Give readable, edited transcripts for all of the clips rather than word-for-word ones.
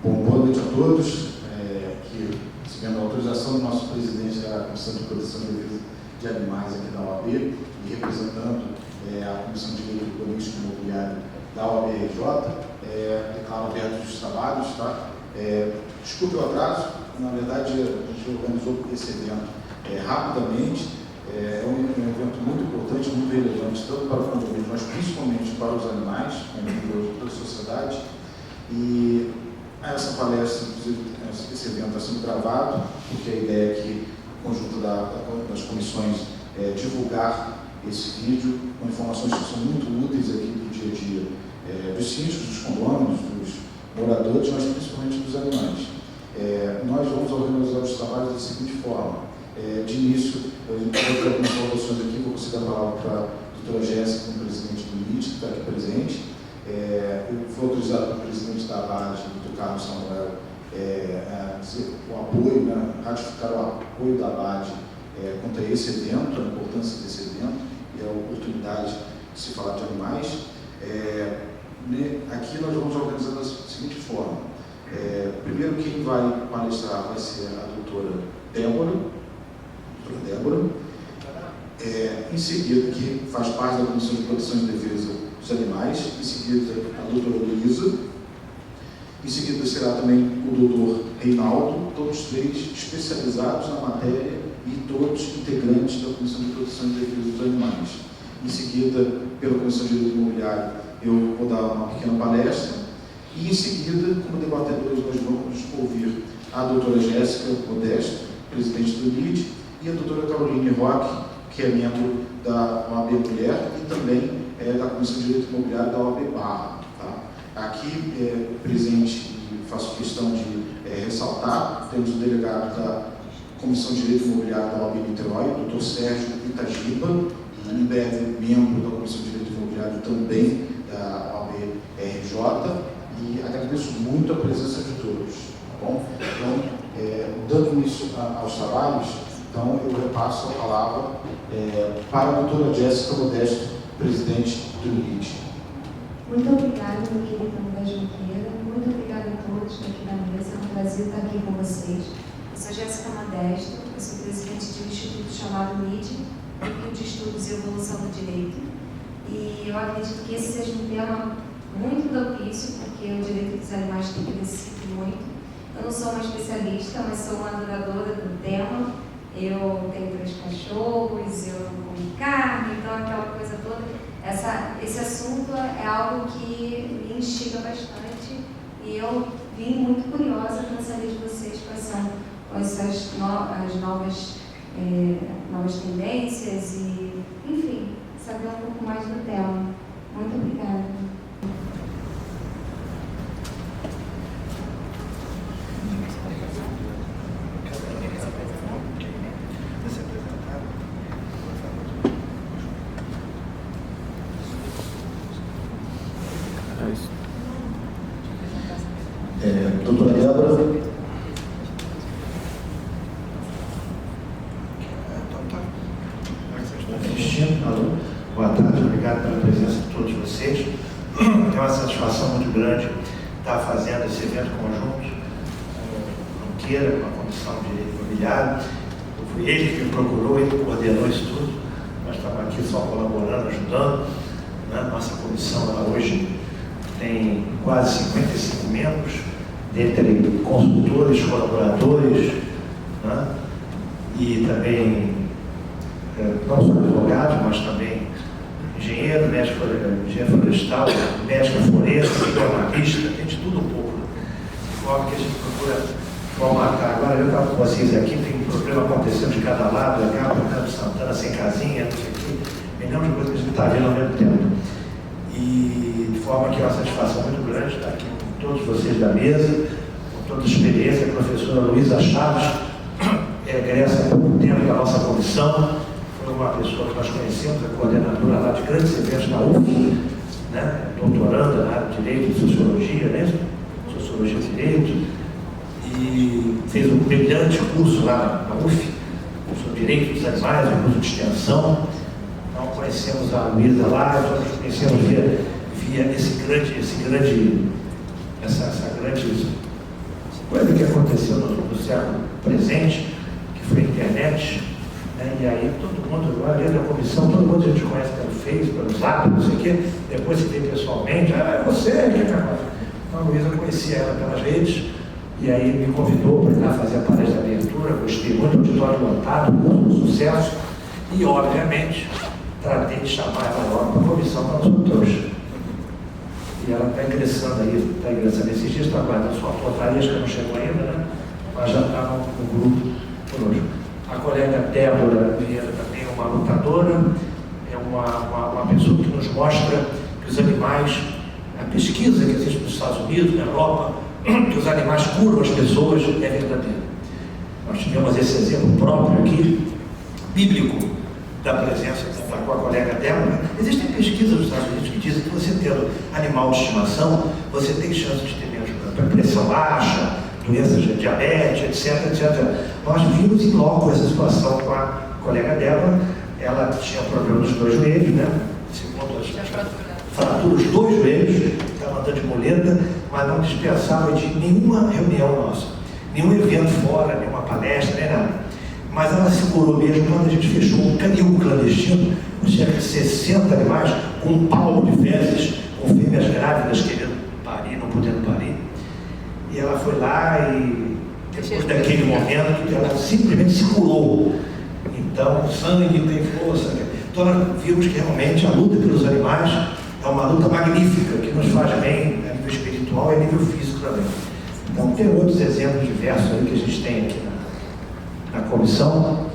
Bom, boa noite a todos. Aqui, recebendo a autorização do nosso presidente da Comissão de Proteção e Defesa de Animais aqui da OAB e representando a Comissão de Direito Urbanístico e Imobiliário da OAB-RJ, declaro abertos os trabalhos. Tá? Desculpe o atraso, na verdade a gente organizou esse evento rapidamente. É um evento muito importante, muito relevante, tanto para o condomínio, mas principalmente para os animais, para a sociedade. E essa palestra, inclusive, esse evento está sendo gravado, porque a ideia é que o conjunto das comissões divulgar esse vídeo com informações que são muito úteis aqui do dia a dia dos síndicos, dos condôminos, dos moradores, mas principalmente dos animais. Nós vamos organizar os trabalhos da seguinte forma. De início, a gente vai ter algumas saudações aqui, vou conceder a palavra para a doutora Jéssica, como presidente do MIT, que está aqui presente. Foi autorizado pelo presidente da ABAD, doutor Carlos Samuel, a dizer o apoio, né, ratificar o apoio da ABAD contra esse evento, a importância desse evento e a oportunidade de se falar de animais. Aqui nós vamos organizar da seguinte forma. Primeiro, quem vai palestrar vai ser a doutora Débora, em seguida, que faz parte da Comissão de Proteção e Defesa dos Animais, em seguida a doutora Luísa, em seguida será também o doutor Reinaldo, todos três especializados na matéria e todos integrantes da Comissão de Proteção e Defesa dos Animais. Em seguida, pela Comissão de Direito Imobiliário, eu vou dar uma pequena palestra e em seguida, como debatedores, nós vamos ouvir a doutora Jéssica Modesto, presidente do MIT, e a doutora Caroline Roque, que é membro da OAB Mulher e também da Comissão de Direito Imobiliário da OAB Barra. Tá? Aqui, presente, e faço questão de ressaltar, temos o delegado da Comissão de Direito Imobiliário da OAB Niterói, o doutor Sérgio Itagiba, e em breve membro da Comissão de Direito Imobiliário também da OAB-RJ, e agradeço muito a presença de todos. Tá bom? Então, dando início aos trabalhos, então, eu repasso a palavra para a doutora Jéssica Modesto, presidente do MIT. Muito obrigada, meu querido André Junqueira. Muito obrigada a todos aqui na mesa. É um prazer estar aqui com vocês. Eu sou Jéssica Modesto, eu sou presidente de um instituto chamado MIT, Núcleo de Estudos e Evolução do Direito. E eu acredito que esse seja um tema muito propício, porque o direito dos animais tem crescido muito. Eu não sou uma especialista, mas sou uma adoradora do tema. Eu tenho 3 cachorros, eu como carne, então aquela coisa toda. Esse assunto é algo que me instiga bastante e eu vim muito curiosa para saber de vocês quais são as novas tendências e, enfim, saber um pouco mais do tema. Muito obrigada. Doutora Débora. Cristina, alô. Boa tarde, obrigado pela presença de todos vocês. É uma satisfação muito grande estar fazendo esse evento conjunto com o Junqueira, com a Comissão de Direito Imobiliário. Foi ele que me procurou, ele coordenou isso tudo. Nós estamos aqui só colaborando, ajudando. Né? Nossa comissão ela hoje tem quase 55 membros, dentre consultores, colaboradores, né? E também não só advogados, mas também engenheiro, médico florestal, médico forense, jornalista, tem de tudo um pouco. De forma que a gente procura formatar. Agora eu estava com vocês aqui, tem um problema acontecendo de cada lado, legal, Campo Santana sem casinha, não sei o quê, milhão de coisas que a gente está vendo ao mesmo tempo. E de forma que é uma satisfação muito grande estar aqui com todos vocês da mesa, com toda a experiência. A professora Luísa Chaves, egressa há pouco tempo da nossa comissão, foi uma pessoa que nós conhecemos, a coordenadora lá de grandes eventos da UF, né? Doutoranda na área de Direito e Sociologia, né? Sociologia e Direito, e fez um brilhante curso lá na UF, sobre Direito dos Animais, um curso de extensão. Então conhecemos a Luísa lá, nós conhecemos via essa grande coisa que aconteceu no século presente, que foi a internet, né? E aí todo mundo, a maioria da comissão, todo mundo a gente conhece pelo Face, pelo Zap, não sei o quê, depois se vê pessoalmente, é você, que negócio. Então a Luísa, eu conhecia ela pelas redes, e aí me convidou para ir lá fazer a palestra de abertura, gostei muito, auditório lotado, muito sucesso, e obviamente tratei de chamar ela logo para a comissão para os autores. E ela está ingressando aí, está ingressando esses dias, está aguardando sua portaria, acho que não chegou ainda, né? Mas já está no grupo conosco. A colega Débora Vieira também é uma lutadora, é uma pessoa que nos mostra que os animais, a pesquisa que existe nos Estados Unidos, na Europa, que os animais curam as pessoas, é verdadeira. Nós tivemos esse exemplo próprio aqui, bíblico, da presença com a colega Débora. Existem pesquisas nos Estados Unidos que dizem que você tendo animal de estimação, você tem chance de ter menos pressão baixa, doenças de diabetes, etc. Nós vimos em loco essa situação com a colega Débora. Ela tinha problema nos dois joelhos, né? Segundo as fratura os dois joelhos, estava andando de muleta, mas não dispensava de nenhuma reunião nossa, nenhum evento fora, nenhuma palestra, nem nada. Mas ela se curou mesmo quando a gente fechou um canil clandestino, com cerca de 60 animais, com um palmo de fezes, com fêmeas grávidas querendo parir, não podendo parir. E ela foi lá e, depois daquele momento, ela simplesmente se curou. Então, o sangue tem força. Então, nós vimos que realmente a luta pelos animais é uma luta magnífica, que nos faz bem a nível espiritual e a nível físico também. Então, tem outros exemplos diversos aí que a gente tem aqui na comissão.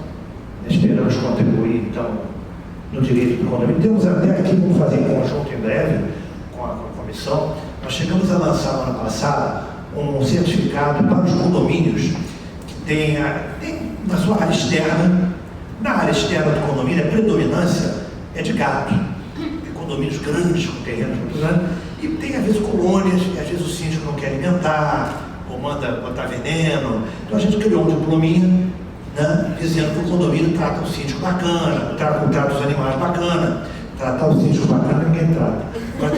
Esperamos contribuir, então, no direito do condomínio. Temos até aqui, vamos fazer em conjunto em breve com a comissão. Nós chegamos a lançar no ano passado um certificado para os condomínios que tem na sua área externa. Na área externa do condomínio, a predominância é de gato. Tem condomínios grandes, com terrenos muito grandes, e tem, às vezes, colônias, e às vezes o síndico não quer alimentar, ou manda botar veneno. Então a gente criou um diplominha, né, dizendo que o condomínio trata o síndico bacana, trata os animais bacana. Tratar o síndico bacana ninguém trata. Mas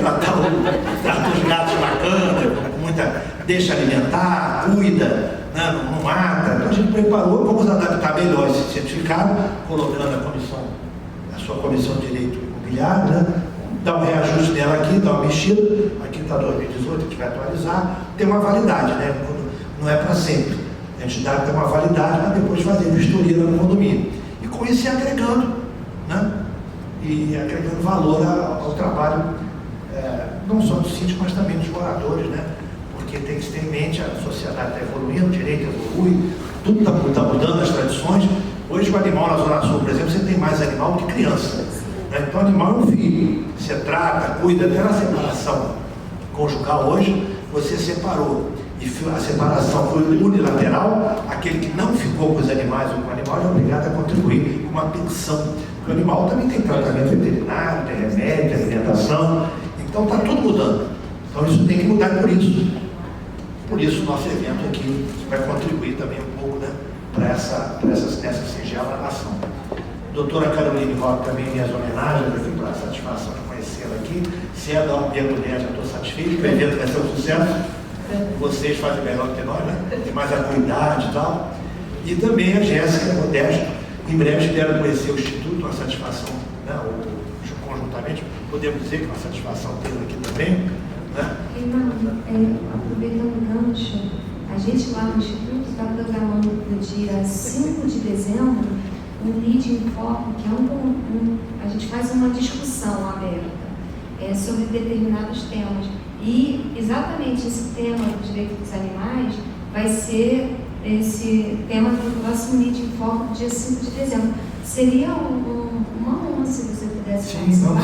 trata os gatos bacana, com muita, deixa alimentar, cuida, né, não mata. Então a gente preparou, vamos adaptar melhor esse certificado, colocando a sua comissão de direito imobiliário, né, dar um reajuste dela aqui, dar uma mexida, aqui está 2018, a gente vai atualizar, tem uma validade, né, não é para sempre. A gente dá até uma validade para depois fazer vistoria no condomínio. E com isso ir agregando, né, e agregando valor ao trabalho, não só do síndico, mas também dos moradores, né? Porque tem que ter em mente, a sociedade está evoluindo, o direito evolui, tudo está mudando, as tradições. Hoje o animal na Zona Sul, por exemplo, você tem mais animal do que criança, né? Então o animal é um filho, você trata, cuida, até na separação conjugal hoje, você separou. E a separação foi unilateral, aquele que não ficou com os animais ou com o animal é obrigado a contribuir com uma pensão. O animal também tem tratamento veterinário, tem remédio, tem alimentação, então está tudo mudando. Então isso tem que mudar por isso o nosso evento aqui vai contribuir também um pouco, né, para essa singela ação. Doutora Caroline Roque, também minhas homenagens aqui para a satisfação de conhecê-la aqui. Se é da OAB Mulher, já estou satisfeito, o evento vai ser um sucesso. Vocês fazem melhor que nós, né? Tem mais acuidade e tal. E também a Jéssica Modesto. Em breve espero conhecer o Instituto, uma satisfação, né? Conjuntamente, podemos dizer que é uma satisfação tê-la aqui também, né? Aproveitando o gancho, a gente lá no Instituto está programando no dia 5 de dezembro um Lead in Foco, que é a gente faz uma discussão aberta sobre determinados temas. E exatamente esse tema do direito dos animais vai ser esse tema do próximo Lead in Foco, dia 5 de dezembro. Seria uma honra se você pudesse participar,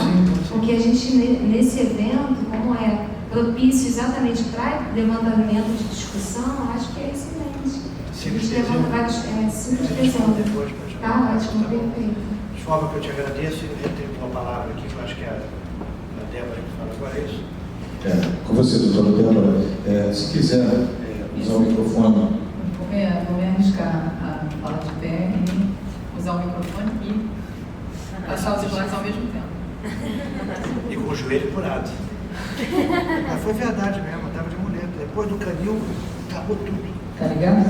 porque a gente, nesse evento, como é propício exatamente para levantamento de discussão, acho que é excelente. A gente levanta vários 5 de dezembro. Tá ótimo, perfeito. De forma que eu te agradeço, e eu tenho uma palavra aqui, que eu acho que é a Débora que fala agora, é isso? Com você, doutora Débora. Se quiser usar o microfone. Vou me arriscar a falar de pé e usar o microfone e passar os slides ao mesmo tempo. E com o joelho curado. Mas foi verdade mesmo, eu estava de muleta. Depois do canil, Acabou tudo. Tá ligado?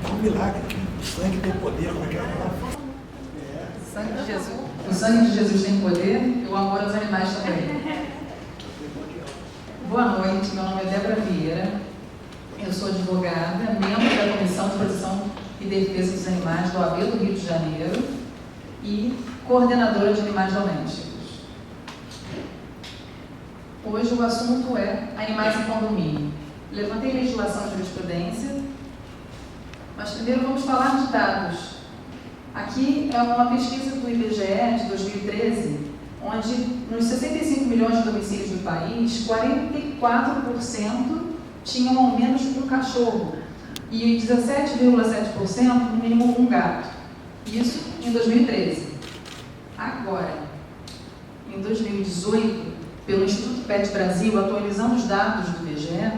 É um milagre. O sangue tem poder. Como é que é? O sangue de Jesus tem poder e o amor aos animais também. Boa noite, meu nome é Débora Vieira, eu sou advogada, membro da Comissão de Proteção e Defesa dos Animais do OAB do Rio de Janeiro e coordenadora de animais domésticos. Hoje o assunto é animais em condomínio. Levantei legislação e jurisprudência, mas primeiro vamos falar de dados. Aqui é uma pesquisa do IBGE de 2013, onde nos 65 milhões de domicílios do país, 44% tinham ao menos um cachorro e 17,7% no mínimo um gato. Isso em 2013. Agora, em 2018, pelo Instituto Pet Brasil, atualizando os dados do IBGE,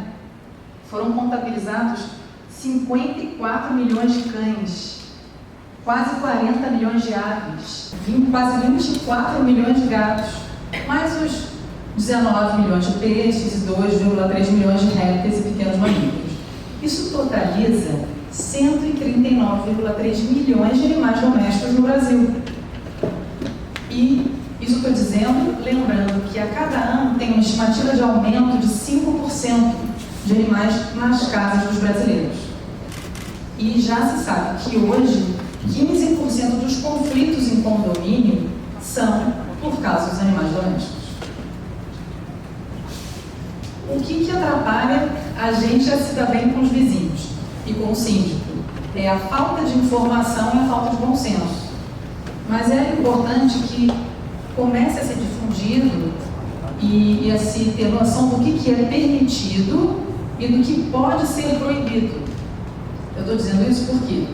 foram contabilizados 54 milhões de cães, quase 40 milhões de aves, quase 24 milhões de gatos, mais os 19 milhões de peixes e 2,3 milhões de répteis e pequenos mamíferos. Isso totaliza 139,3 milhões de animais domésticos no Brasil. E isso estou dizendo, lembrando que a cada ano tem uma estimativa de aumento de 5% de animais nas casas dos brasileiros. E já se sabe que hoje 15% dos conflitos em condomínio são por causa dos animais domésticos. O que atrapalha a gente a se dar bem com os vizinhos e com o síndico? É a falta de informação e a falta de bom senso. Mas é importante que comece a ser difundido e a se ter noção do que é permitido e do que pode ser proibido. Eu estou dizendo isso porque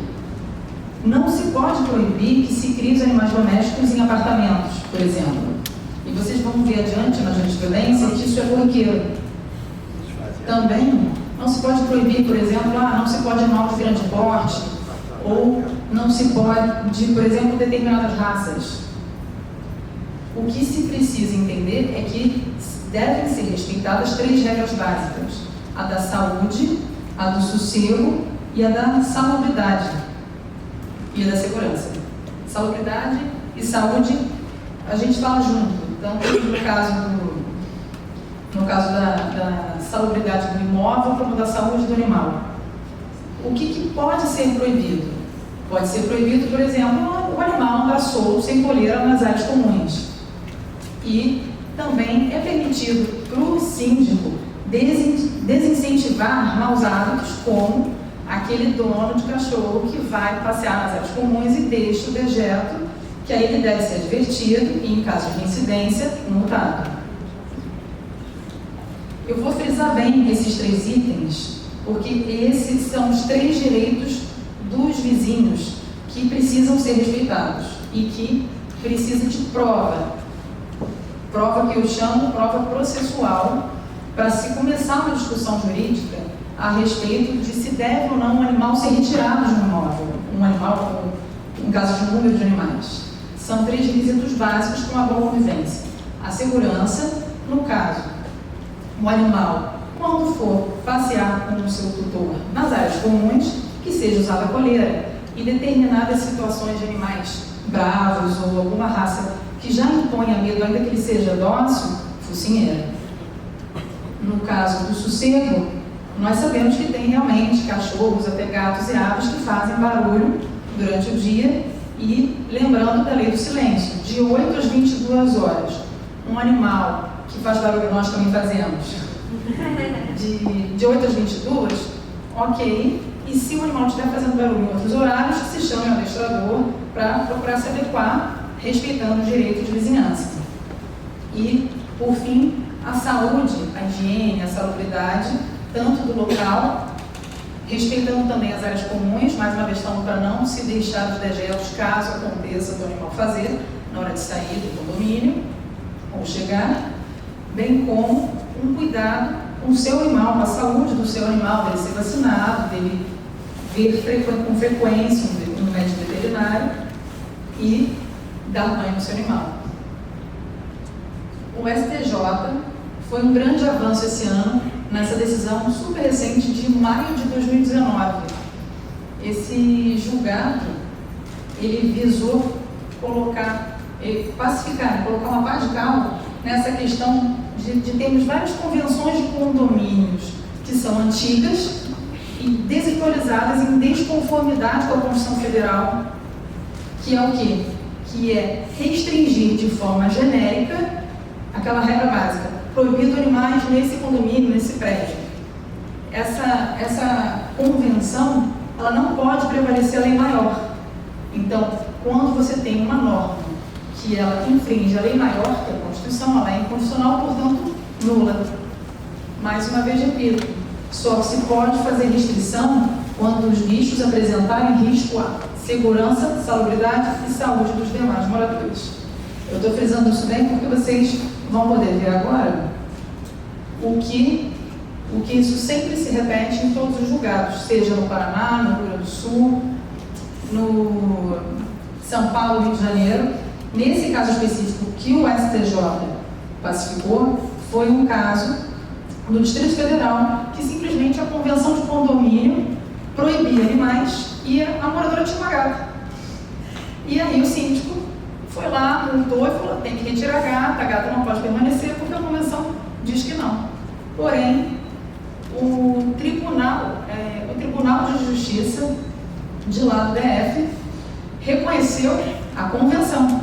não se pode proibir que se crie os animais domésticos em apartamentos, por exemplo. E vocês vão ver adiante na jurisprudência que isso é corriqueiro. Também não se pode proibir, por exemplo, não se pode animal de grande porte, ou não se pode, por exemplo, determinadas raças. O que se precisa entender é que devem ser respeitadas 3 regras básicas: a da saúde, a do sossego e a da salubridade e a da segurança. Salubridade e saúde, a gente fala junto. Então, no caso da salubridade do imóvel, como da saúde do animal. O que pode ser proibido? Pode ser proibido, por exemplo, o animal andar solto, sem coleira, nas áreas comuns. E também é permitido para o síndico desincentivar maus hábitos, como aquele dono de cachorro que vai passear nas áreas comuns e deixa o dejeto, que aí ele deve ser advertido e, em caso de incidência, multado. Eu vou frisar bem esses 3 itens, porque esses são os 3 direitos dos vizinhos que precisam ser respeitados e que precisam de prova. Prova que eu chamo prova processual, para se começar uma discussão jurídica a respeito de se deve ou não um animal ser retirado de um imóvel, um animal, em caso de um número de animais. São 3 requisitos básicos para uma boa convivência. A segurança, no caso, o animal, quando for passear com o seu tutor nas áreas comuns, que seja usada a coleira, e determinadas situações de animais bravos ou alguma raça que já imponha medo, ainda que ele seja dócil, focinheira. No caso do sossego, nós sabemos que tem realmente cachorros, até gatos e aves que fazem barulho durante o dia, e lembrando da lei do silêncio, de 8 às 22 horas, um animal que faz barulho, nós também fazemos, de 8 às 22, ok, e se o animal estiver fazendo barulho em outros horários, se chame o adestrador para procurar se adequar, respeitando os direitos de vizinhança. E, por fim, a saúde, a higiene, a salubridade, tanto do local, respeitando também as áreas comuns, mais uma questão para não se deixar os dejetos, caso aconteça do animal fazer, na hora de sair do condomínio, ou chegar, bem como um cuidado com o seu animal, com a saúde do seu animal, dele ser vacinado, dele ver com frequência um médico veterinário e dar banho no seu animal. O STJ foi um grande avanço esse ano nessa decisão super recente de maio de 2019. Esse julgado, ele visou pacificar, colocar uma paz de cal nessa questão de termos várias convenções de condomínios que são antigas e desatualizadas em desconformidade com a Constituição Federal, que é o quê? Que é restringir de forma genérica aquela regra básica, proibido animais nesse condomínio, nesse prédio. Essa convenção, ela não pode prevalecer a lei maior. Então, quando você tem uma norma que ela infringe a lei maior, que é a Constituição, ela é inconstitucional, portanto, nula. Mais uma vez, repito, só se pode fazer restrição quando os bichos apresentarem risco à segurança, salubridade e saúde dos demais moradores. Eu estou frisando isso bem porque vocês vão poder ver agora o que isso sempre se repete em todos os julgados, seja no Paraná, no Rio Grande do Sul, no São Paulo, Rio de Janeiro. Nesse caso específico que o STJ pacificou, foi um caso do Distrito Federal, que simplesmente a convenção de condomínio proibia animais e a moradora tinha uma gata. E aí o síndico foi lá, multou e falou, tem que retirar a gata não pode permanecer porque a convenção diz que não. Porém, o Tribunal de Justiça de lá do DF reconheceu a convenção.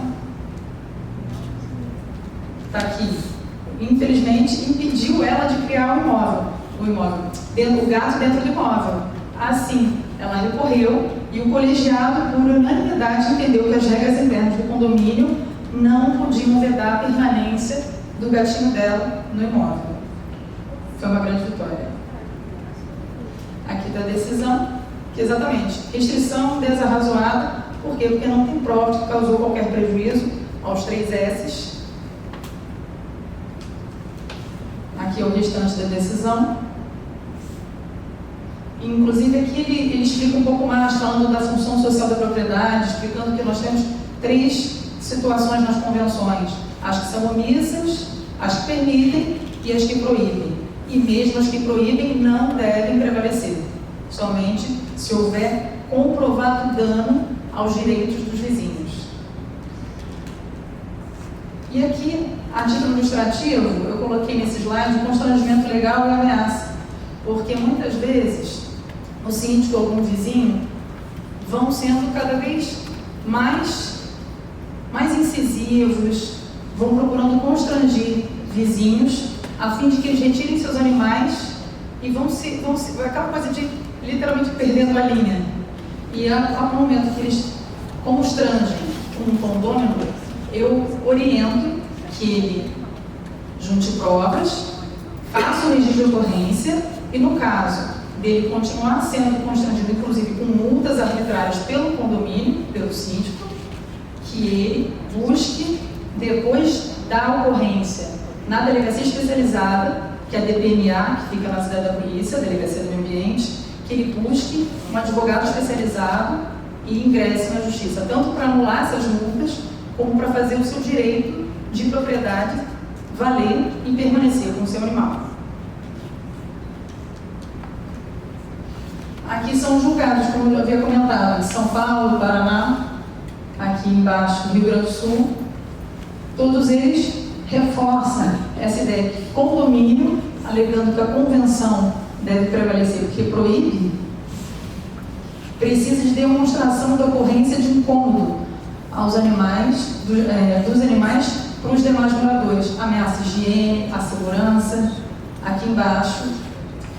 Está aqui. Infelizmente, impediu ela de criar o gato dentro do imóvel. Assim, ela recorreu e o colegiado, por unanimidade, entendeu que as regras internas do condomínio não podiam vedar a permanência do gatinho dela no imóvel. Foi uma grande vitória. Aqui está a decisão, que exatamente, restrição desarrazoada. Por quê? Porque não tem prova de que causou qualquer prejuízo aos 3 S's. Aqui é o restante da decisão. Inclusive aqui ele explica um pouco mais, falando da função social da propriedade, explicando que nós temos 3 situações nas convenções: as que são omissas, as que permitem e as que proíbem. E mesmo as que proíbem não devem prevalecer, somente se houver comprovado dano aos direitos dos vizinhos. E aqui, a título ilustrativo, eu coloquei nesse slide o constrangimento legal e ameaça, porque muitas vezes o síndico ou algum vizinho vão sendo cada vez mais incisivos, vão procurando constranger vizinhos a fim de que eles retirem seus animais e aquela coisa de literalmente perdendo a linha. E ao momento que eles constrangem um condômino, eu oriento que ele junte provas, faça o registro de ocorrência e, no caso dele continuar sendo constrangido, inclusive com multas arbitrárias pelo condomínio, pelo síndico, que ele busque, depois da ocorrência, na delegacia especializada, que é a DPMA, que fica na cidade da polícia, a Delegacia do Meio Ambiente, que ele busque um advogado especializado e ingresse na justiça, tanto para anular essas multas, como para fazer o seu direito de propriedade valer e permanecer com o seu animal. Aqui são julgados, como eu havia comentado, São Paulo, Paraná, aqui embaixo, Rio Grande do Sul. Todos eles reforçam essa ideia de condomínio, alegando que a convenção deve prevalecer, porque proíbe, precisa de demonstração da ocorrência de incômodo aos animais, dos animais para os demais moradores, ameaça de higiene, a segurança. Aqui embaixo,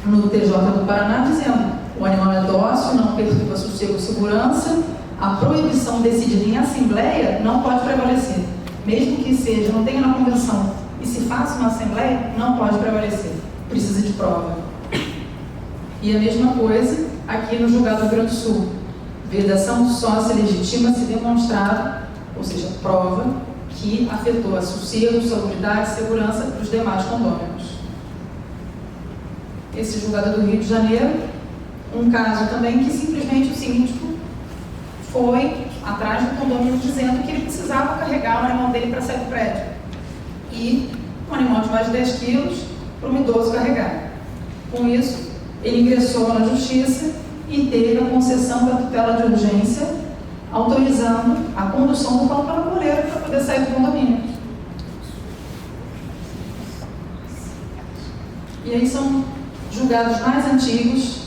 no TJ do Paraná, dizendo: o animal é dócil, não perturba sossego e segurança, a proibição decidida em assembleia não pode prevalecer. Mesmo que seja, não tenha na convenção e se faça uma assembleia, não pode prevalecer. Precisa de prova. E a mesma coisa aqui no julgado do Rio Grande do Sul. Vedação só se legitima se demonstrado, ou seja, prova que afetou a sossego, salubridade e segurança dos demais condôminos. Esse julgado do Rio de Janeiro, um caso também que simplesmente o síndico foi atrás do condomínio dizendo que ele precisava carregar o animal dele para sair do prédio. E um animal de mais de 10 quilos para um idoso carregar. Com isso, ele ingressou na Justiça e teve a concessão da tutela de urgência, autorizando a condução do cão pela coleira para poder sair do condomínio. E aí são julgados mais antigos,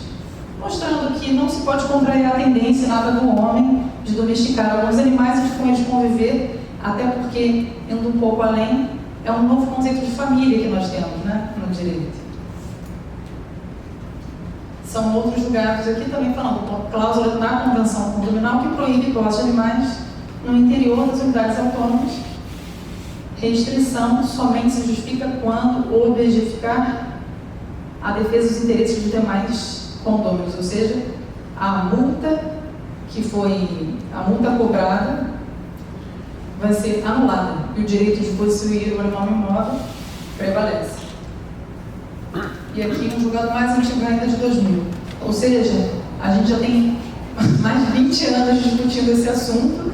mostrando que não se pode contrariar a tendência nada do homem de domesticar alguns animais e com eles conviver, até porque, indo um pouco além, é um novo conceito de família que nós temos, né, no direito. São outros julgados aqui também falando, cláusula na Convenção Condominal que proíbe posse de animais no interior das unidades autônomas. Restrição somente se justifica quando objetificar a defesa dos interesses dos demais condôminos, ou seja, a multa cobrada vai ser anulada e o direito de possuir o animal imóvel prevalece. E aqui um julgado mais antigo ainda de 2000. Ou seja, a gente já tem mais de 20 anos discutindo esse assunto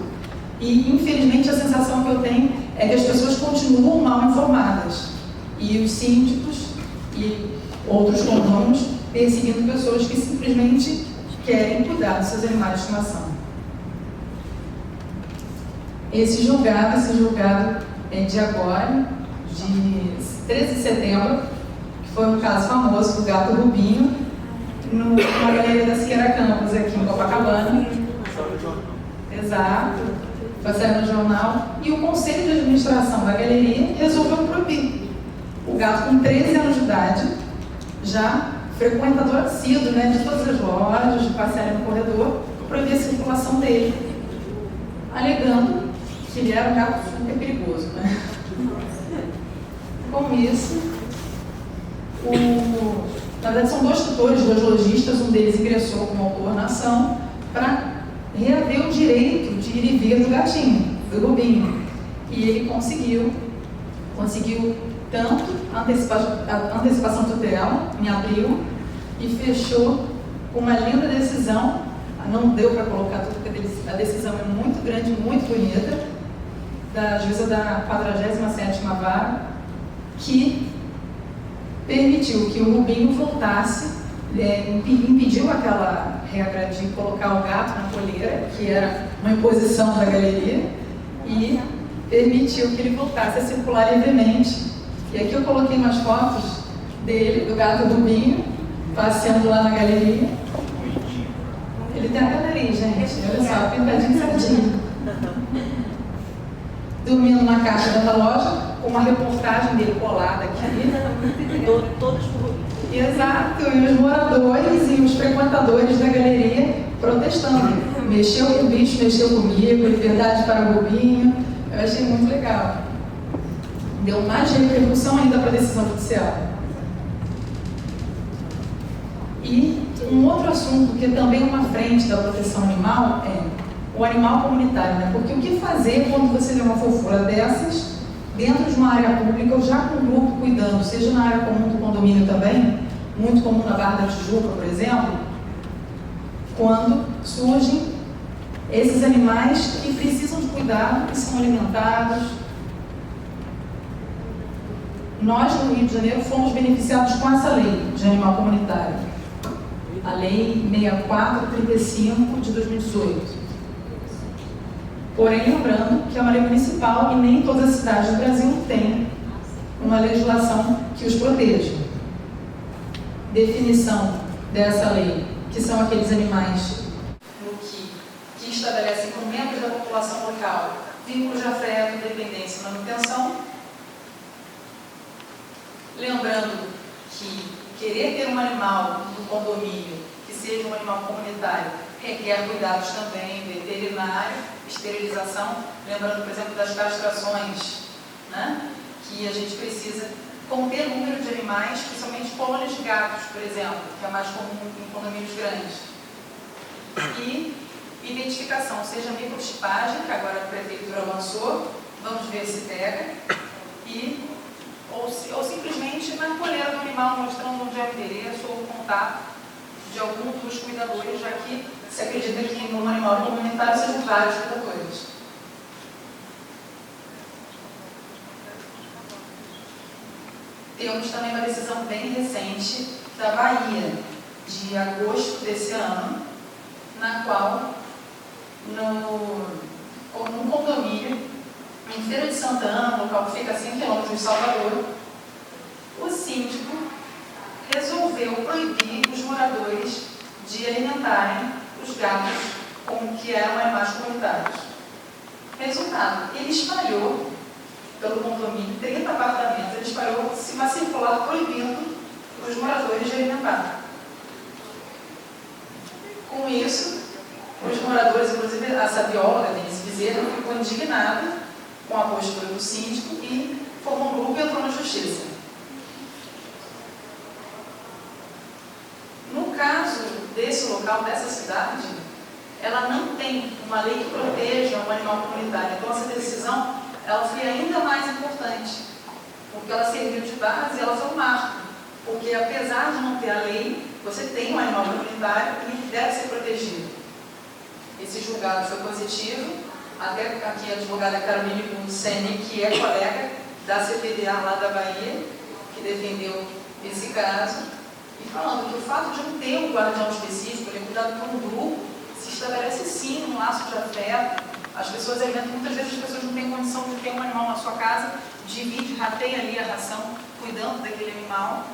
e, infelizmente, a sensação que eu tenho é que as pessoas continuam mal informadas e os síndicos e outros condôminos perseguindo pessoas que simplesmente querem cuidar dos seus animais de estimação. Esse julgado é de agora, de 13 de setembro, que foi um caso famoso do gato Rubinho, numa galeria da Siqueira Campos, aqui em Copacabana. Exato. Foi sair no jornal. E o Conselho de Administração da galeria resolveu proibir. O gato, com 13 anos de idade, já frequentador assíduo, né, de todas as lojas, de passear no corredor, proibir a circulação dele, alegando que ele era um gato super perigoso, né? Com isso, na verdade são dois tutores, dois lojistas, um deles ingressou como autor na ação para reaver o direito de ir e vir do gatinho, do Rubinho. E ele conseguiu tanto a antecipação tutela, em abril, e fechou com uma linda decisão. Não deu para colocar tudo, porque a decisão é muito grande, muito bonita, da juíza da 47ª Vara, que permitiu que o Rubinho voltasse, impediu aquela regra de colocar o gato na coleira, que era uma imposição da galeria, e permitiu que ele voltasse a circular livremente. E aqui eu coloquei umas fotos dele, do gato Rubinho, passeando lá na galeria. Ele tem até nariz, gente, olha só, pintadinho certinho. Dormindo na caixa da loja, com uma reportagem dele colada aqui. Todos por Rubinho. Exato, e os moradores e os frequentadores da galeria protestando. Mexeu com o bicho, mexeu comigo, liberdade para o Rubinho. Eu achei muito legal. Deu mais repercussão ainda para a decisão judicial. E um outro assunto que é também uma frente da proteção animal é o animal comunitário, né? Porque o que fazer quando você vê uma fofura dessas dentro de uma área pública ou já com um grupo cuidando, seja na área comum do condomínio também, muito comum na Barra da Tijuca, por exemplo, quando surgem esses animais que precisam de cuidado, que são alimentados. Nós, no Rio de Janeiro, fomos beneficiados com essa lei de animal comunitário, a Lei 6435 de 2018. Porém, lembrando que é uma lei municipal e nem todas as cidades do Brasil têm uma legislação que os proteja. Definição dessa lei, que são aqueles animais que estabelecem com membros da população local vínculos de afeto, dependência e manutenção. Lembrando que querer ter um animal no condomínio que seja um animal comunitário requer cuidados também, veterinário, esterilização. Lembrando, por exemplo, das castrações, né? Que a gente precisa conter o número de animais, principalmente colônias de gatos, por exemplo, que é mais comum em condomínios grandes. E identificação, seja microchipagem, que agora a prefeitura lançou, vamos ver se pega, ou simplesmente na coleira do animal, mostrando onde é o endereço ou o contato de algum dos cuidadores, já que se acredita que no animal comunitário sejam vários cuidadores. Temos também uma decisão bem recente da Bahia, de agosto desse ano, na qual, num condomínio, em Feira de Santana, um local que fica a 100 km de Salvador, o síndico resolveu proibir os moradores de alimentarem os gatos que eram animais comunitários. Resultado, ele espalhou pelo condomínio 30 apartamentos, ele espalhou uma circular proibindo os moradores de alimentar. Com isso, os moradores, inclusive essa bióloga, Denise Bezerra, ficou indignada com a postura do síndico e formou um grupo e entrou na justiça. No caso desse local, dessa cidade, ela não tem uma lei que proteja um animal comunitário. Então, essa decisão ela foi ainda mais importante, porque ela serviu de base e ela foi um marco. Porque, apesar de não ter a lei, você tem um animal comunitário e deve ser protegido. Esse julgado foi positivo, até aqui a advogada Caroline Bunseni, que é colega da CPDA lá da Bahia, que defendeu esse caso, e falando que o fato de não ter um guardião específico, ele é cuidado por um grupo, se estabelece sim um laço de afeto. As pessoas alimentam, muitas vezes as pessoas não têm condição de ter um animal na sua casa, divide, rateia ali a ração, cuidando daquele animal.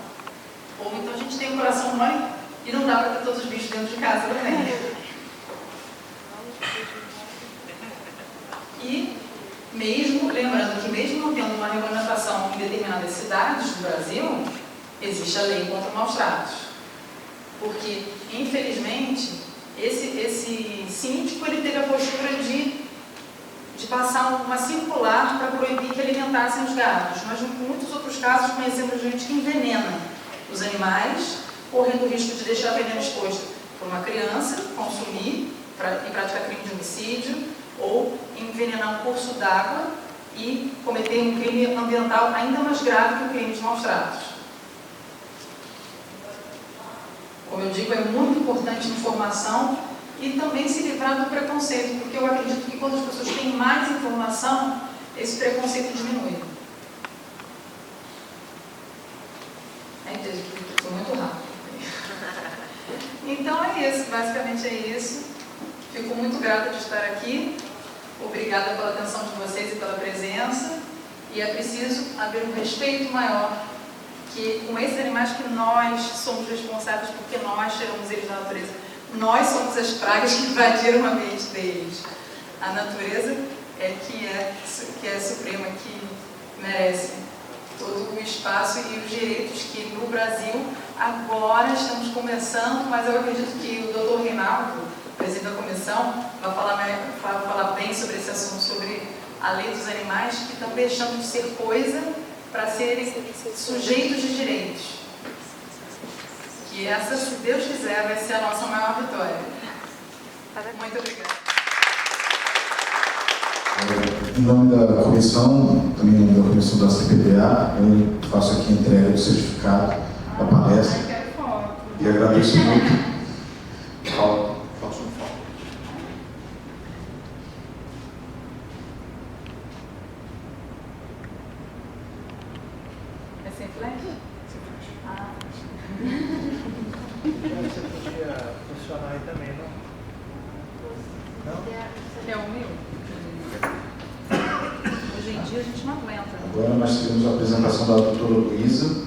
Ou então a gente tem um coração mãe e não dá para ter todos os bichos dentro de casa também. E mesmo, lembrando que mesmo não tendo uma regulamentação em determinadas cidades do Brasil, existe a lei contra maus tratos. Porque, infelizmente, esse síndico ele teve a postura de passar uma circular para proibir que alimentassem os gatos. Mas em muitos outros casos conhecemos gente que envenena os animais, correndo o risco de deixar veneno exposto para uma criança consumir e praticar crime de homicídio, ou envenenar um curso d'água e cometer um crime ambiental ainda mais grave que o crime de maus tratos. Como eu digo, é muito importante a informação e também se livrar do preconceito, porque eu acredito que quando as pessoas têm mais informação, esse preconceito diminui. Estou muito rápido. Então é isso, basicamente é isso. Fico muito grata de estar aqui. Obrigada pela atenção de vocês e pela presença. E é preciso haver um respeito maior com esses animais que nós somos responsáveis, porque nós tiramos eles da natureza. Nós somos as pragas que invadiram a mente deles. A natureza que é suprema, que merece todo o espaço e os direitos que no Brasil agora estamos começando, mas eu acredito que o Dr. Reinaldo, presidente da comissão, vai falar bem sobre esse assunto, sobre a lei dos animais, que estão deixando de ser coisa para serem sujeitos de direitos. Que essa, se Deus quiser, vai ser a nossa maior vitória. Muito obrigada. Em nome da comissão, também em nome da comissão da CPDA, eu faço aqui a entrega do certificado da palestra. E agradeço muito. É sem flash? Ah. Você podia funcionar aí também, não? Não? É o meu? Hoje em dia a gente não aguenta. Agora nós temos a apresentação da doutora Luísa.